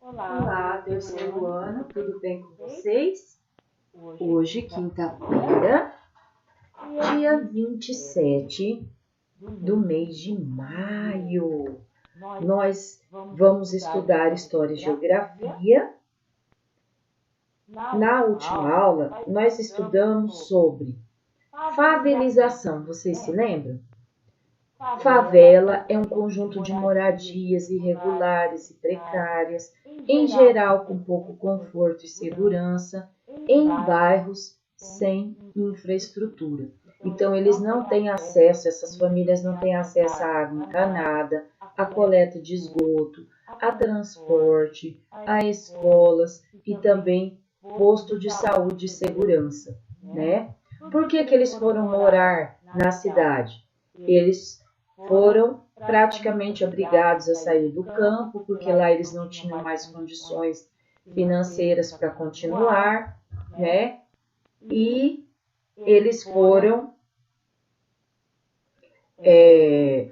Olá, terceiro ano, tudo bem com vocês? Hoje, quinta-feira, dia 27 do mês de maio, nós vamos estudar História e Geografia. Na última aula, nós estudamos sobre favelização, vocês se lembram? Favela é um conjunto de moradias irregulares e precárias, em geral com pouco conforto e segurança, em bairros sem infraestrutura. Então, eles não têm acesso, essas famílias não têm acesso à água encanada, à coleta de esgoto, a transporte, a escolas e também posto de saúde e segurança, né? Por que eles foram morar na cidade? Eles foram praticamente obrigados a sair do campo, porque lá eles não tinham mais condições financeiras para continuar, né? E eles foram em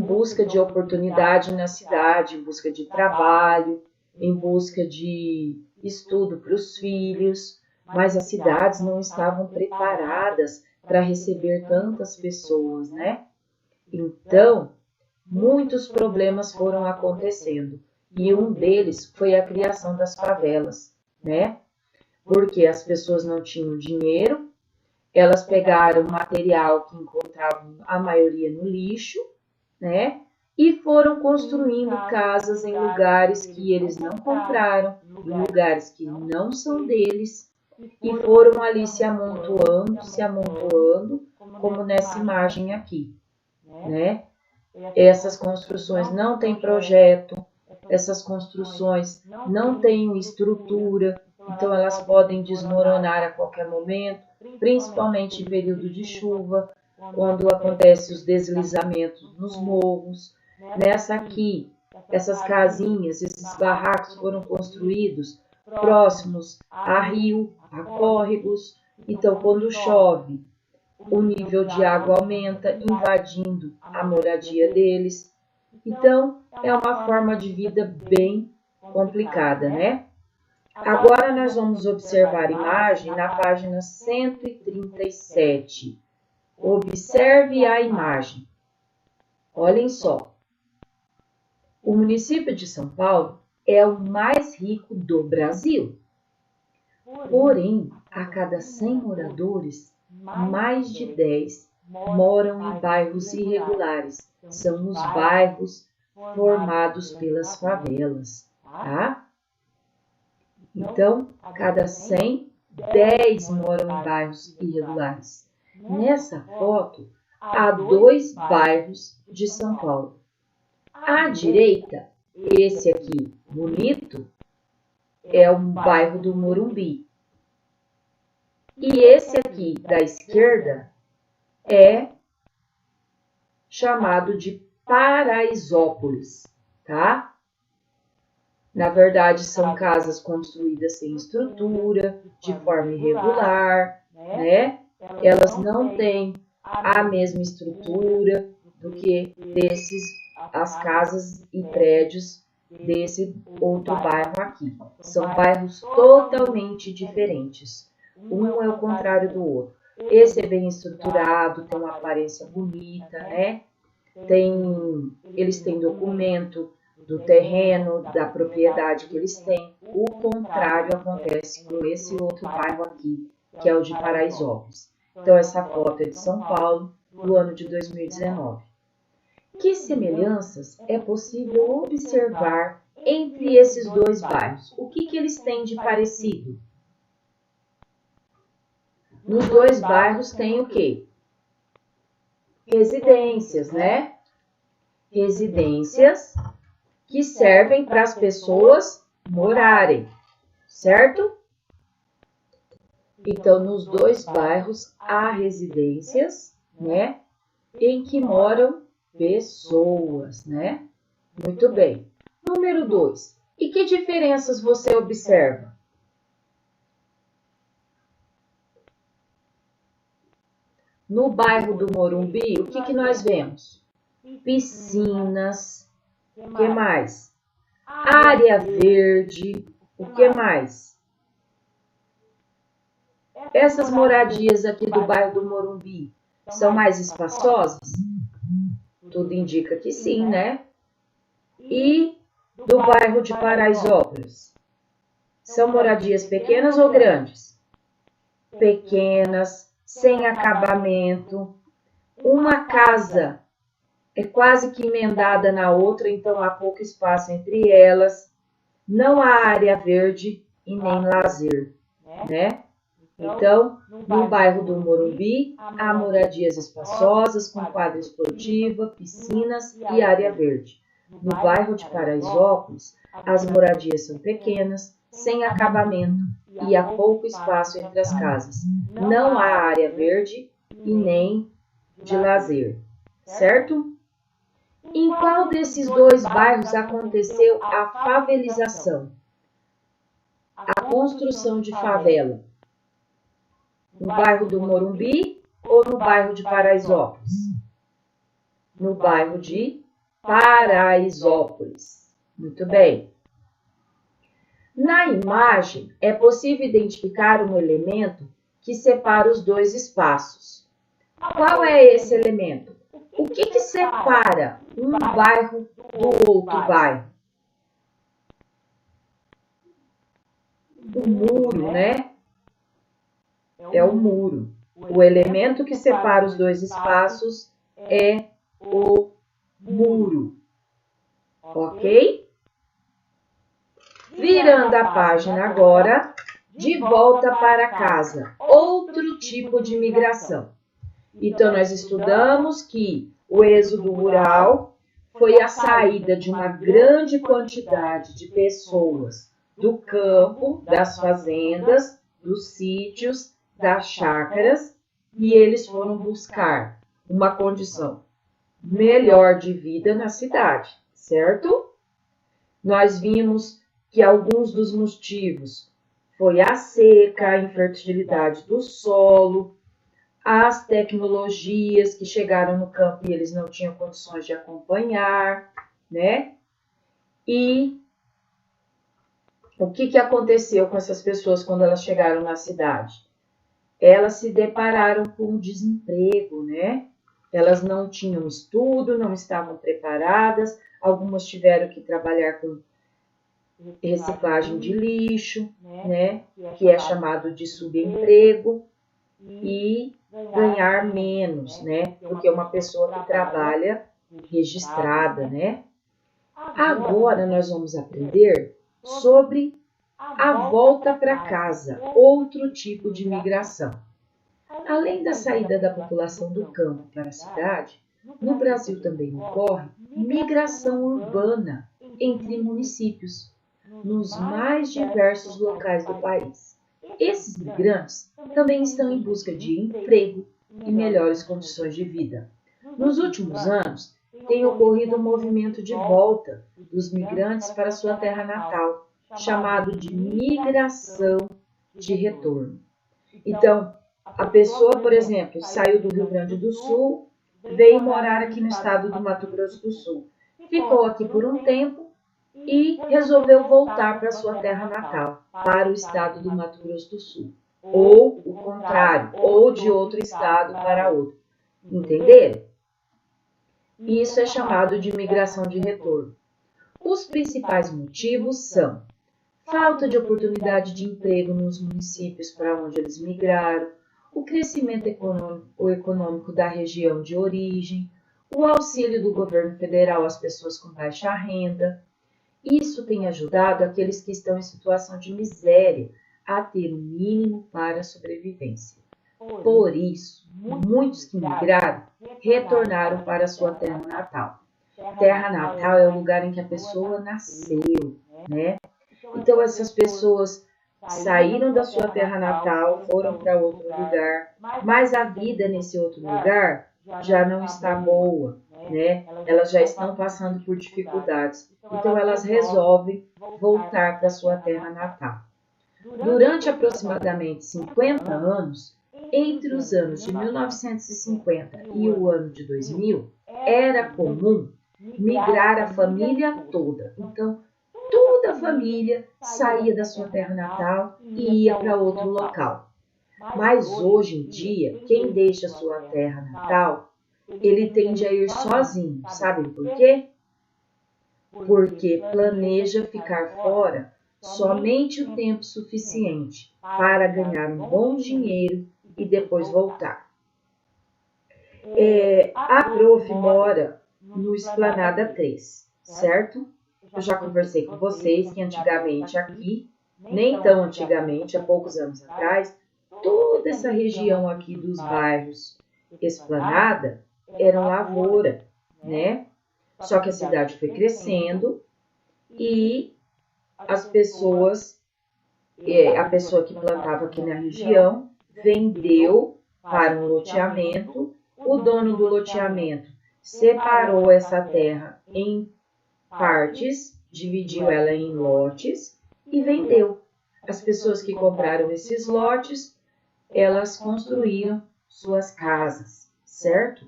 busca de oportunidade na cidade, em busca de trabalho, em busca de estudo para os filhos, mas as cidades não estavam preparadas para receber tantas pessoas, né? Então, muitos problemas foram acontecendo e um deles foi a criação das favelas, né? Porque as pessoas não tinham dinheiro, elas pegaram material que encontravam a maioria no lixo, né? E foram construindo casas em lugares que eles não compraram, em lugares que não são deles, e foram ali se amontoando, como nessa imagem aqui, né? Essas construções não têm projeto, essas construções não têm estrutura, então elas podem desmoronar a qualquer momento, principalmente em período de chuva, quando acontecem os deslizamentos nos morros. Nessa aqui, essas casinhas, esses barracos foram construídos próximos a rio, a córregos, então quando chove, o nível de água aumenta, invadindo a moradia deles. Então, é uma forma de vida bem complicada, né? Agora nós vamos observar a imagem na página 137. Observe a imagem. Olhem só. O município de São Paulo é o mais rico do Brasil. Porém, a cada 100 moradores, mais de 10 moram em bairros irregulares. São os bairros formados pelas favelas, tá? Então, cada 100, 10 moram em bairros irregulares. Nessa foto, há 2 bairros de São Paulo. À direita, esse aqui, bonito, é um bairro do Morumbi. E esse aqui da esquerda é chamado de Paraisópolis, tá? Na verdade, são casas construídas sem estrutura, de forma irregular, né? Elas não têm a mesma estrutura do que as casas e prédios desse outro bairro aqui. São bairros totalmente diferentes. Um é o contrário do outro. Esse é bem estruturado, tem uma aparência bonita, né? Eles têm documento do terreno, da propriedade que eles têm. O contrário acontece com esse outro bairro aqui, que é o de Paraisópolis. Então, essa foto é de São Paulo, do ano de 2019. Que semelhanças é possível observar entre esses 2 bairros? O que eles têm de parecido? Nos 2 bairros tem o quê? Residências, né? Residências que servem para as pessoas morarem, certo? Então, nos 2 bairros há residências, né? Em que moram pessoas, né? Muito bem. Número 2. E que diferenças você observa? No bairro do Morumbi, o que nós vemos? Piscinas, o que mais? área verde, o que mais? Essas moradias aqui do bairro do Morumbi são mais espaçosas? Tudo indica que sim, né? E do bairro de Paraisópolis? São moradias pequenas ou grandes? Pequenas, sem acabamento. Uma casa é quase que emendada na outra, então há pouco espaço entre elas. Não há área verde e nem lazer, né? Então, no bairro do Morumbi, há moradias espaçosas, com quadra esportiva, piscinas e área verde. No bairro de Paraisópolis, as moradias são pequenas, sem acabamento e há pouco espaço entre as casas. Não há área verde e nem de lazer, certo? Em qual desses dois bairros aconteceu a favelização? A construção de favela? No bairro do Morumbi ou no bairro de Paraisópolis? No bairro de Paraisópolis. Muito bem. Na imagem, é possível identificar um elemento que separa os dois espaços. Qual é esse elemento? O que separa um bairro do outro bairro? O muro, né? É o muro. O elemento que separa os dois espaços é o muro. Ok? Virando a página agora, de volta para casa. Outro tipo de migração. Então, nós estudamos que o êxodo rural foi a saída de uma grande quantidade de pessoas do campo, das fazendas, dos sítios, das chácaras, e eles foram buscar uma condição melhor de vida na cidade, certo? Nós vimos que alguns dos motivos foi a seca, a infertilidade do solo, as tecnologias que chegaram no campo e eles não tinham condições de acompanhar, né? E o que aconteceu com essas pessoas quando elas chegaram na cidade? Elas se depararam com o desemprego, né? Elas não tinham estudo, não estavam preparadas, algumas tiveram que trabalhar com reciclagem de lixo, né? Que é chamado de subemprego, e ganhar menos, né? Do que uma pessoa que trabalha registrada, né? Agora nós vamos aprender sobre a volta para casa, outro tipo de migração. Além da saída da população do campo para a cidade, no Brasil também ocorre migração urbana entre municípios, nos mais diversos locais do país. Esses migrantes também estão em busca de emprego e melhores condições de vida. Nos últimos anos, tem ocorrido um movimento de volta dos migrantes para sua terra natal, chamado de migração de retorno. Então, a pessoa, por exemplo, saiu do Rio Grande do Sul, veio morar aqui no estado do Mato Grosso do Sul, ficou aqui por um tempo e resolveu voltar para sua terra natal, para o estado do Mato Grosso do Sul. Ou o contrário, ou de outro estado para outro. Entenderam? Isso é chamado de migração de retorno. Os principais motivos são falta de oportunidade de emprego nos municípios para onde eles migraram, o crescimento econômico da região de origem, o auxílio do governo federal às pessoas com baixa renda. Isso tem ajudado aqueles que estão em situação de miséria a ter o mínimo para a sobrevivência. Por isso, muitos que migraram retornaram para sua terra natal. Terra natal é o lugar em que a pessoa nasceu, né? Então, essas pessoas saíram da sua terra natal, foram para outro lugar, mas a vida nesse outro lugar já não está boa, né? Elas já estão passando por dificuldades. Então, elas resolvem voltar para sua terra natal. Durante aproximadamente 50 anos, entre os anos de 1950 e o ano de 2000, era comum migrar a família toda. Então, família saía da sua terra natal e ia para outro local. Mas hoje em dia, quem deixa sua terra natal, ele tende a ir sozinho. Sabe por quê? Porque planeja ficar fora somente o tempo suficiente para ganhar um bom dinheiro e depois voltar. A prof mora no Esplanada 3, certo? Eu já conversei com vocês que antigamente aqui, nem tão antigamente, há poucos anos atrás, toda essa região aqui dos bairros Esplanada era lavoura, né? Só que a cidade foi crescendo e as pessoas, a pessoa que plantava aqui na região, vendeu para um loteamento. O dono do loteamento separou essa terra em partes, dividiu ela em lotes e vendeu. As pessoas que compraram esses lotes, elas construíram suas casas, certo?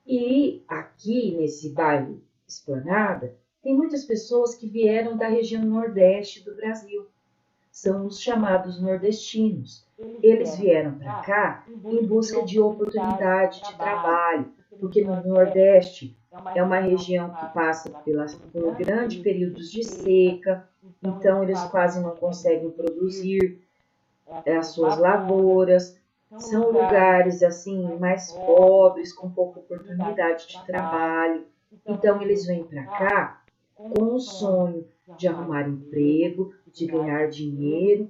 E aqui nesse bairro Esplanada, tem muitas pessoas que vieram da região nordeste do Brasil. São os chamados nordestinos. Eles vieram para cá em busca de oportunidade de trabalho, porque no Nordeste é uma região que passa por grandes períodos de seca, então eles quase não conseguem produzir as suas lavouras. São lugares assim mais pobres, com pouca oportunidade de trabalho. Então eles vêm para cá com o sonho de arrumar emprego, de ganhar dinheiro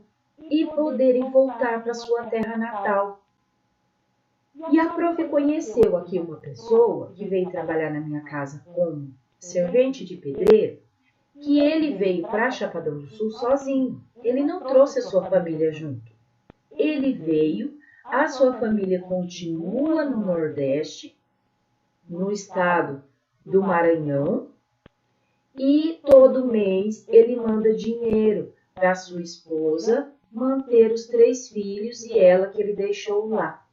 e poderem voltar para sua terra natal. E a prof conheceu aqui uma pessoa que veio trabalhar na minha casa como servente de pedreiro, que ele veio para Chapadão do Sul sozinho. Ele não trouxe a sua família junto. Ele veio, a sua família continua no Nordeste, no estado do Maranhão, e todo mês ele manda dinheiro para sua esposa manter os 3 filhos e ela que ele deixou lá.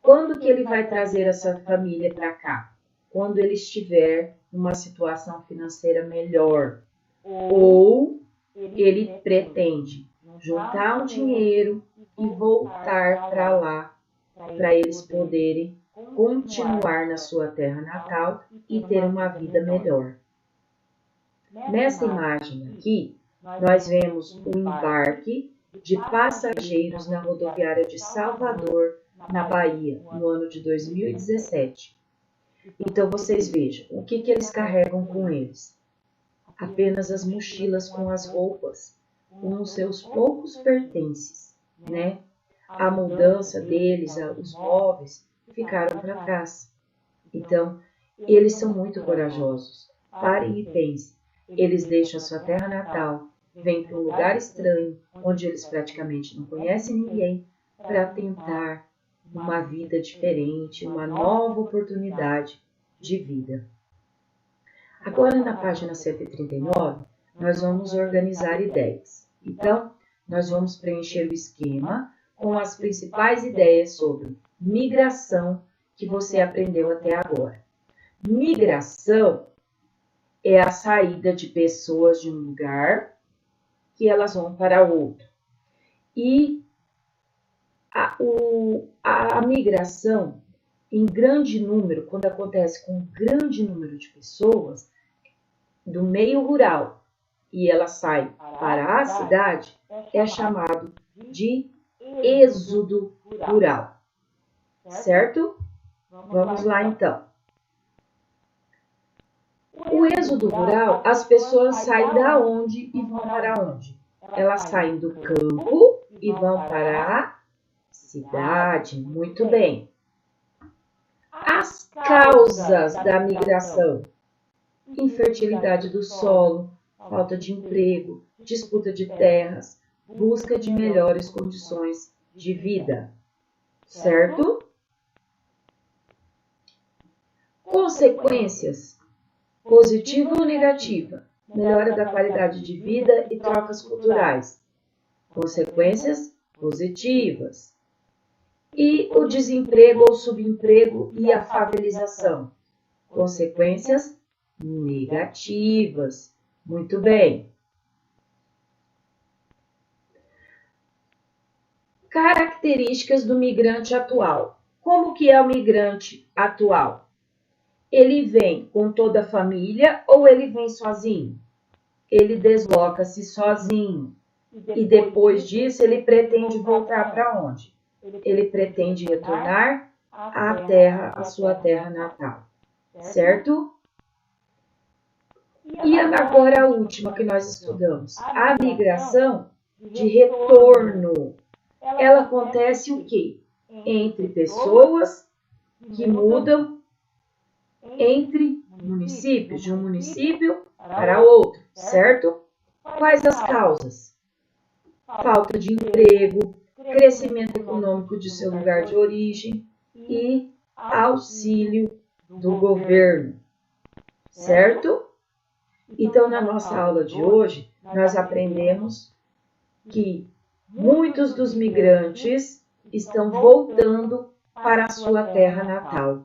Quando que ele vai trazer essa família para cá? Quando ele estiver numa situação financeira melhor. Ou ele pretende juntar um dinheiro e voltar para lá, para eles poderem continuar na sua terra natal e ter uma vida melhor. Nessa imagem aqui, nós vemos o embarque de passageiros na rodoviária de Salvador, na Bahia, no ano de 2017. Então, vocês vejam, o que eles carregam com eles? Apenas as mochilas com as roupas, com os seus poucos pertences, né? A mudança deles, os móveis, ficaram para trás. Então, eles são muito corajosos. Parem e pensem. Eles deixam a sua terra natal, vêm para um lugar estranho, onde eles praticamente não conhecem ninguém, para tentar uma vida diferente, uma nova oportunidade de vida. Agora, na página 139, nós vamos organizar ideias. Então, nós vamos preencher o esquema com as principais ideias sobre migração que você aprendeu até agora. Migração é a saída de pessoas de um lugar que elas vão para outro. E a migração, em grande número, quando acontece com um grande número de pessoas do meio rural e ela sai para a cidade, é chamado de êxodo rural. Certo? Vamos lá então. O êxodo rural, as pessoas saem da onde e vão para onde? Elas saem do campo e vão para a cidade. Muito bem. As causas da migração: infertilidade do solo, falta de emprego, disputa de terras, busca de melhores condições de vida. Certo? Consequências: positiva ou negativa? Melhora da qualidade de vida e trocas culturais. Consequências positivas. E o desemprego ou subemprego e a favelização? Consequências negativas. Muito bem. Características do migrante atual. Como que é o migrante atual? Ele vem com toda a família ou ele vem sozinho? Ele desloca-se sozinho. E depois disso, ele pretende voltar para onde? Ele pretende retornar à terra, à sua terra natal. Certo? E agora a última que nós estudamos. A migração de retorno. Ela acontece o quê? Entre pessoas que mudam entre municípios, de um município para outro, certo? Quais as causas? Falta de emprego, crescimento econômico de seu lugar de origem e auxílio do governo, certo? Então, na nossa aula de hoje, nós aprendemos que muitos dos migrantes estão voltando para a sua terra natal.